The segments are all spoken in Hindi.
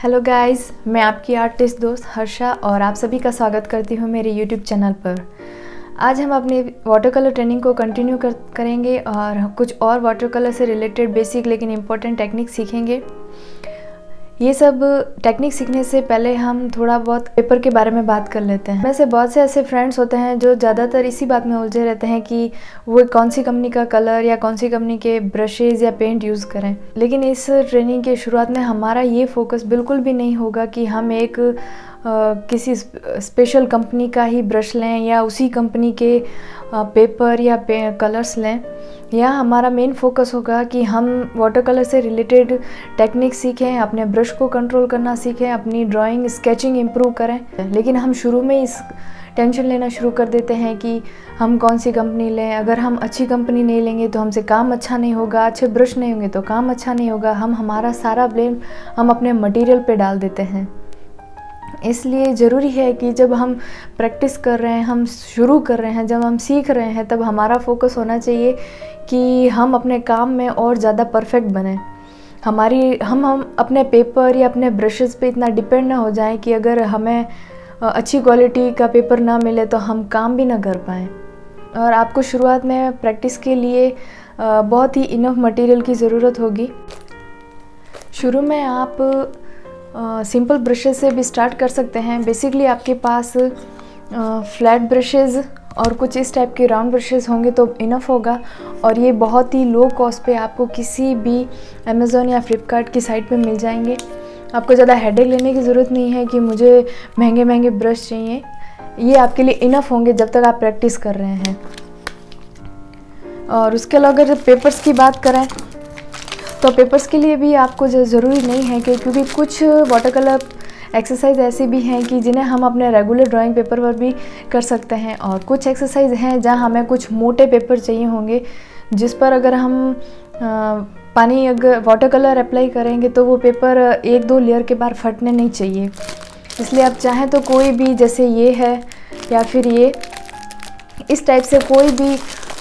हेलो गाइस, मैं आपकी आर्टिस्ट दोस्त हर्षा और आप सभी का स्वागत करती हूँ मेरे यूट्यूब चैनल पर। आज हम अपने वाटर कलर ट्रेनिंग को कंटिन्यू करेंगे और कुछ और वाटर कलर से रिलेटेड बेसिक लेकिन इम्पोर्टेंट टेक्निक सीखेंगे। ये सब टेक्निक सीखने से पहले हम थोड़ा बहुत पेपर के बारे में बात कर लेते हैं। वैसे बहुत से ऐसे फ्रेंड्स होते हैं जो ज़्यादातर इसी बात में उलझे रहते हैं कि वो कौन सी कंपनी का कलर या कौन सी कंपनी के ब्रशेज़ या पेंट यूज़ करें। लेकिन इस ट्रेनिंग के शुरुआत में हमारा ये फोकस बिल्कुल भी नहीं होगा कि हम एक किसी स्पेशल कंपनी का ही ब्रश लें या उसी कंपनी के पेपर या कलर्स लें। या हमारा मेन फोकस होगा कि हम वाटर कलर से रिलेटेड टेक्निक सीखें, अपने ब्रश को कंट्रोल करना सीखें, अपनी ड्राइंग स्केचिंग इम्प्रूव करें। लेकिन हम शुरू में इस टेंशन लेना शुरू कर देते हैं कि हम कौन सी कंपनी लें। अगर हम अच्छी कंपनी नहीं लेंगे तो हमसे काम अच्छा नहीं होगा, अच्छे ब्रश नहीं होंगे तो काम अच्छा नहीं होगा। हम हमारा सारा ब्लेम हम अपने मटेरियल पे डाल देते हैं। इसलिए ज़रूरी है कि जब हम प्रैक्टिस कर रहे हैं, हम शुरू कर रहे हैं, जब हम सीख रहे हैं, तब हमारा फोकस होना चाहिए कि हम अपने काम में और ज़्यादा परफेक्ट बने। हम अपने पेपर या अपने ब्रशेस पे इतना डिपेंड ना हो जाएं कि अगर हमें अच्छी क्वालिटी का पेपर ना मिले तो हम काम भी ना कर पाएँ। और आपको शुरुआत में प्रैक्टिस के लिए बहुत ही इनफ मटेरियल की ज़रूरत होगी। शुरू में आप सिंपल ब्रशेस से भी स्टार्ट कर सकते हैं। बेसिकली आपके पास फ्लैट ब्रशेज़ और कुछ इस टाइप के राउंड ब्रशेज़ होंगे तो इनफ होगा। और ये बहुत ही लो कॉस्ट पे आपको किसी भी अमेज़ॉन या फ्लिपकार्ट की साइट पे मिल जाएंगे। आपको ज़्यादा हेडेक लेने की ज़रूरत नहीं है कि मुझे महंगे महंगे ब्रश चाहिए। ये आपके लिए इनफ होंगे जब तक आप प्रैक्टिस कर रहे हैं। और उसके अलावा अगर पेपर्स की बात करें तो पेपर्स के लिए भी आपको ज़रूरी नहीं है क्योंकि कुछ वाटर कलर एक्सरसाइज ऐसी भी हैं कि जिन्हें हम अपने रेगुलर ड्राइंग पेपर पर भी कर सकते हैं। और कुछ एक्सरसाइज हैं जहां हमें कुछ मोटे पेपर चाहिए होंगे जिस पर अगर हम अगर वाटर कलर अप्लाई करेंगे तो वो पेपर 1-2 लेयर के बाद फटने नहीं चाहिए। इसलिए आप चाहें तो कोई भी, जैसे ये है या फिर ये, इस टाइप से कोई भी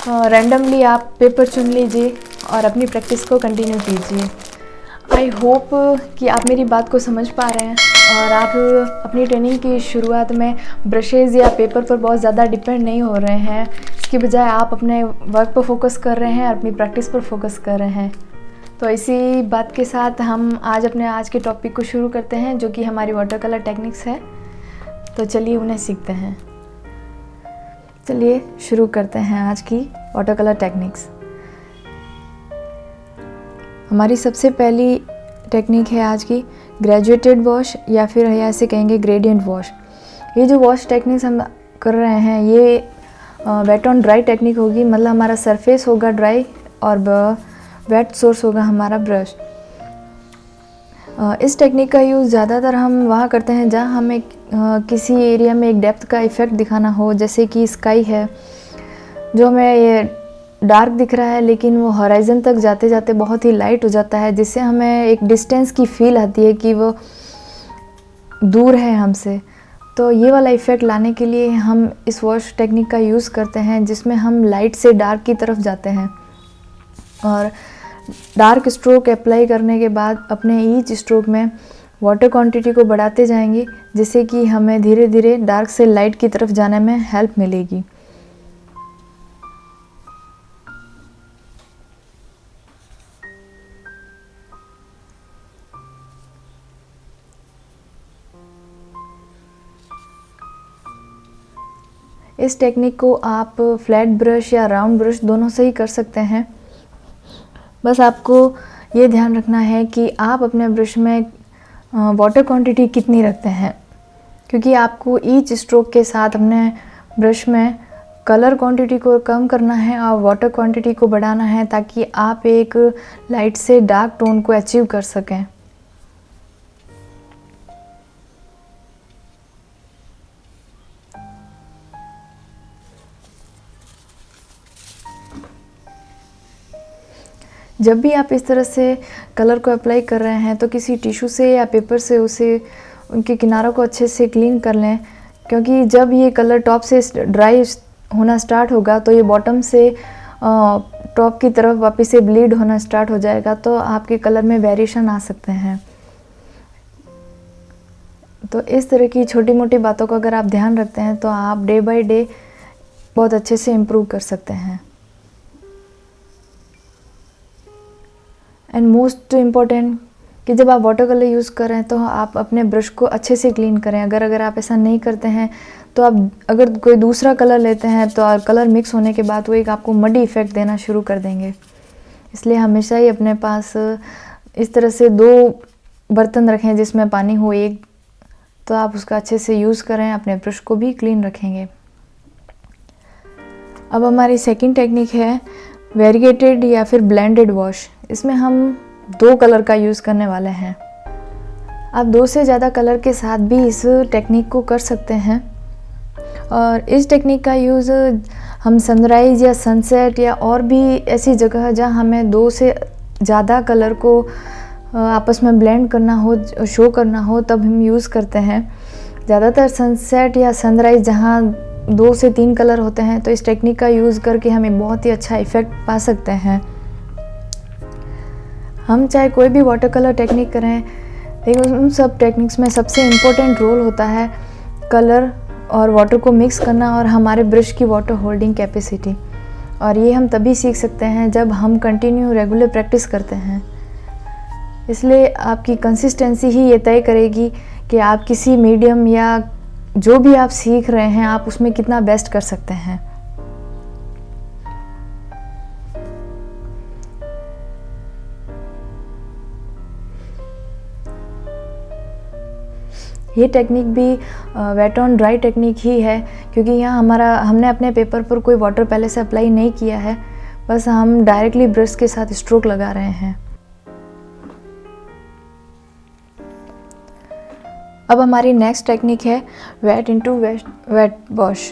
रैंडमली आप पेपर चुन लीजिए और अपनी प्रैक्टिस को कंटिन्यू कीजिए। आई होप कि आप मेरी बात को समझ पा रहे हैं और आप अपनी ट्रेनिंग की शुरुआत में ब्रशेज़ या पेपर पर बहुत ज़्यादा डिपेंड नहीं हो रहे हैं। इसकी बजाय आप अपने वर्क पर फोकस कर रहे हैं और अपनी प्रैक्टिस पर फोकस कर रहे हैं। तो इसी बात के साथ हम आज के टॉपिक को शुरू करते हैं, जो कि हमारी वाटर कलर टेक्निक्स है। तो चलिए उन्हें सीखते हैं। चलिए शुरू करते हैं आज की वाटर कलर टेक्निक्स। हमारी सबसे पहली टेक्निक है आज की ग्रेजुएटेड वॉश, या फिर ऐसे कहेंगे ग्रेडियंट वॉश। ये जो वॉश टेक्निक्स हम कर रहे हैं ये वेट ऑन ड्राई टेक्निक होगी। मतलब हमारा सरफेस होगा ड्राई और वेट सोर्स होगा हमारा ब्रश। इस टेक्निक का यूज़ ज़्यादातर हम वहाँ करते हैं जहाँ हमें किसी एरिया में एक डेप्थ का इफ़ेक्ट दिखाना हो। जैसे कि स्काई है जो हमें ये डार्क दिख रहा है लेकिन वो हॉराइज़न तक जाते जाते बहुत ही लाइट हो जाता है, जिससे हमें एक डिस्टेंस की फील आती है कि वो दूर है हमसे। तो ये वाला इफ़ेक्ट लाने के लिए हम इस वॉश टेक्निक का यूज़ करते हैं, जिसमें हम लाइट से डार्क की तरफ जाते हैं और डार्क स्ट्रोक अप्लाई करने के बाद अपने ईच स्ट्रोक में वाटर क्वांटिटी को बढ़ाते जाएंगे, जिससे कि हमें धीरे धीरे डार्क से लाइट की तरफ जाने में हेल्प मिलेगी। इस टेक्निक को आप फ्लैट ब्रश या राउंड ब्रश दोनों से ही कर सकते हैं। बस आपको ये ध्यान रखना है कि आप अपने ब्रश में वाटर क्वांटिटी कितनी रखते हैं, क्योंकि आपको ईच स्ट्रोक के साथ अपने ब्रश में कलर क्वांटिटी को कम करना है और वाटर क्वांटिटी को बढ़ाना है, ताकि आप एक लाइट से डार्क टोन को अचीव कर सकें। जब भी आप इस तरह से कलर को अप्लाई कर रहे हैं तो किसी टिश्यू से या पेपर से उनके किनारों को अच्छे से क्लीन कर लें, क्योंकि जब ये कलर टॉप से ड्राई होना स्टार्ट होगा तो ये बॉटम से टॉप की तरफ वापस से ब्लीड होना स्टार्ट हो जाएगा, तो आपके कलर में वेरिएशन आ सकते हैं। तो इस तरह की छोटी मोटी बातों का अगर आप ध्यान रखते हैं तो आप डे बाय डे बहुत अच्छे से इम्प्रूव कर सकते हैं। एंड मोस्ट इम्पॉर्टेंट कि जब आप वाटर कलर यूज़ कर रहे हैं तो आप अपने ब्रश को अच्छे से क्लीन करें। अगर आप ऐसा नहीं करते हैं तो आप अगर कोई दूसरा कलर लेते हैं तो कलर मिक्स होने के बाद वो एक आपको मडी इफ़ेक्ट देना शुरू कर देंगे। इसलिए हमेशा ही अपने पास इस तरह से 2 बर्तन रखें जिसमें पानी हो एक, तो आप उसका अच्छे से यूज़ करें, अपने ब्रश को भी क्लीन रखेंगे। अब हमारी सेकंड टेक्निक है वेरीगेटेड या फिर ब्लेंडेड वॉश। इसमें हम 2 कलर का यूज़ करने वाले हैं। आप 2 से ज़्यादा कलर के साथ भी इस टेक्निक को कर सकते हैं। और इस टेक्निक का यूज़ हम सनराइज़ या सनसेट या और भी ऐसी जगह जहाँ हमें 2 से ज़्यादा कलर को आपस में ब्लेंड करना हो, शो करना हो, तब हम यूज़ करते हैं। ज़्यादातर सनसेट या सनराइज़ जहाँ 2 से 3 कलर होते हैं तो इस टेक्निक का यूज़ करके हमें बहुत ही अच्छा इफ़ेक्ट पा सकते हैं। हम चाहे कोई भी वाटर कलर टेक्निक करें, लेकिन उन सब टेक्निक्स में सबसे इम्पोर्टेंट रोल होता है कलर और वाटर को मिक्स करना और हमारे ब्रश की वाटर होल्डिंग कैपेसिटी। और ये हम तभी सीख सकते हैं जब हम कंटिन्यू रेगुलर प्रैक्टिस करते हैं। इसलिए आपकी कंसिस्टेंसी ही ये तय करेगी कि आप किसी मीडियम या जो भी आप सीख रहे हैं आप उसमें कितना बेस्ट कर सकते हैं। ये टेक्निक भी वेट ऑन ड्राई टेक्निक ही है, क्योंकि यहाँ हमने अपने पेपर पर कोई वाटर पहले से अप्लाई नहीं किया है, बस हम डायरेक्टली ब्रश के साथ स्ट्रोक लगा रहे हैं। अब हमारी नेक्स्ट टेक्निक है वेट इनटू वेट वॉश।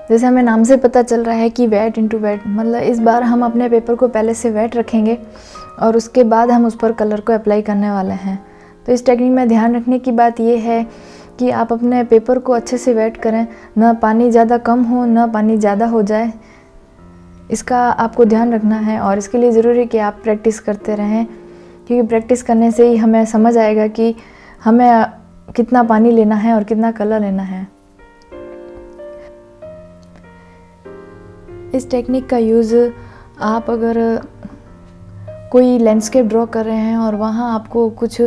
जैसे हमें नाम से पता चल रहा है कि वेट इनटू वेट, मतलब इस बार हम अपने पेपर को पहले से वेट रखेंगे और उसके बाद हम उस पर कलर को अप्लाई करने वाले हैं। तो इस टेक्निक में ध्यान रखने की बात यह है कि आप अपने पेपर को अच्छे से वेट करें, ना पानी ज़्यादा कम हो ना पानी ज़्यादा हो जाए, इसका आपको ध्यान रखना है। और इसके लिए ज़रूरी है कि आप प्रैक्टिस करते रहें, क्योंकि प्रैक्टिस करने से ही हमें समझ आएगा कि हमें कितना पानी लेना है और कितना कलर लेना है। इस टेक्निक का यूज़ आप अगर कोई लैंडस्केप ड्रॉ कर रहे हैं और वहाँ आपको कुछ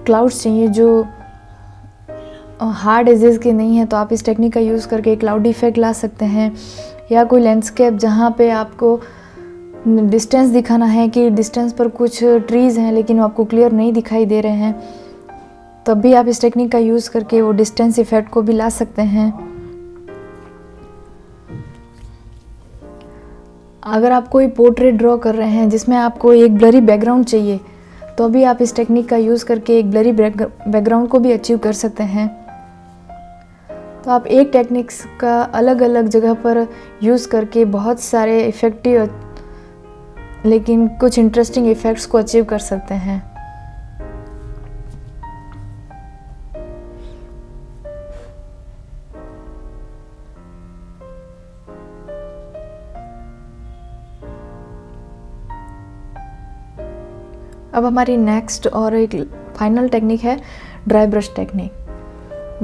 क्लाउड्स चाहिए जो हार्ड एजेस के नहीं है, तो आप इस टेक्निक का यूज़ करके क्लाउड इफेक्ट ला सकते हैं। या कोई लैंडस्केप जहाँ पे आपको डिस्टेंस दिखाना है कि डिस्टेंस पर कुछ ट्रीज़ हैं लेकिन वो आपको क्लियर नहीं दिखाई दे रहे हैं, तब भी आप इस टेक्निक का यूज़ करके वो डिस्टेंस इफेक्ट को भी ला सकते हैं। अगर आप कोई पोर्ट्रेट ड्रॉ कर रहे हैं जिसमें आपको एक ब्लरी बैकग्राउंड चाहिए, तो भी आप इस टेक्निक का यूज़ करके एक ब्लरी बैकग्राउंड को भी अचीव कर सकते हैं। तो आप एक टेक्निक्स का अलग अलग जगह पर यूज़ करके बहुत सारे इफ़ेक्टिव लेकिन कुछ इंटरेस्टिंग इफ़ेक्ट्स को अचीव कर सकते हैं। अब हमारी नेक्स्ट और एक फाइनल टेक्निक है ड्राई ब्रश टेक्निक।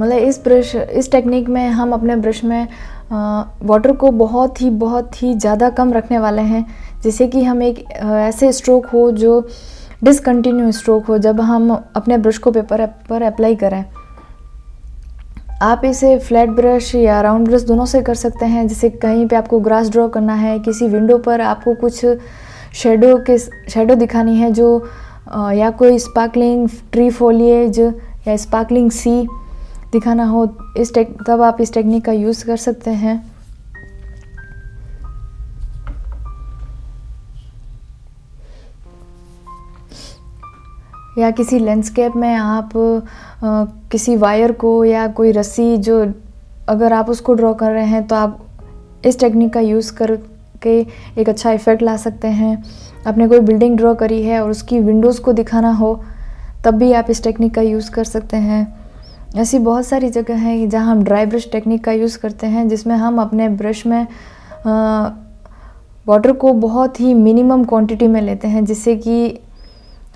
मतलब इस टेक्निक में हम अपने ब्रश में वाटर को बहुत ही ज़्यादा कम रखने वाले हैं, जिससे कि हम एक ऐसे स्ट्रोक हो जो डिसकंटिन्यू स्ट्रोक हो जब हम अपने ब्रश को पेपर पर अप्लाई करें। आप इसे फ्लैट ब्रश या राउंड ब्रश दोनों से कर सकते हैं। जैसे कहीं पे आपको ग्रास ड्रॉ करना है, किसी विंडो पर आपको कुछ शेडो दिखानी है जो या कोई स्पार्कलिंग ट्री फॉलिएज या स्पार्कलिंग सी दिखाना हो, तब आप इस टेक्निक का यूज़ कर सकते हैं। या किसी लैंडस्केप में आप किसी वायर को या कोई रस्सी जो अगर आप उसको ड्रॉ कर रहे हैं, तो आप इस टेक्निक का यूज़ करके एक अच्छा इफ़ेक्ट ला सकते हैं। आपने कोई बिल्डिंग ड्रॉ करी है और उसकी विंडोज़ को दिखाना हो, तब भी आप इस टेक्निक का यूज़ कर सकते हैं। ऐसी बहुत सारी जगह हैं जहां हम ड्राई ब्रश टेक्निक का यूज़ करते हैं, जिसमें हम अपने ब्रश में वाटर को बहुत ही मिनिमम क्वांटिटी में लेते हैं, जिससे कि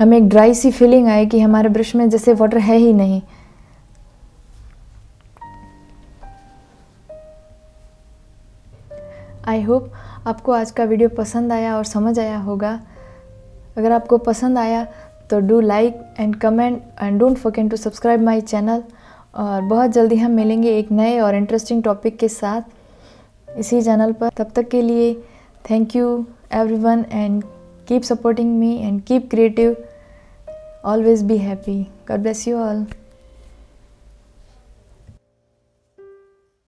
हमें एक ड्राई सी फीलिंग आए कि हमारे ब्रश में जैसे वाटर है ही नहीं। आई होप आपको आज का वीडियो पसंद आया और समझ आया होगा। अगर आपको पसंद आया तो do like and comment and don't forget to subscribe my channel. और बहुत जल्दी हम मिलेंगे एक नए और इंटरेस्टिंग टॉपिक के साथ इसी चैनल पर। तब तक के लिए thank you everyone and keep supporting me and keep creative, always be happy. God bless you all.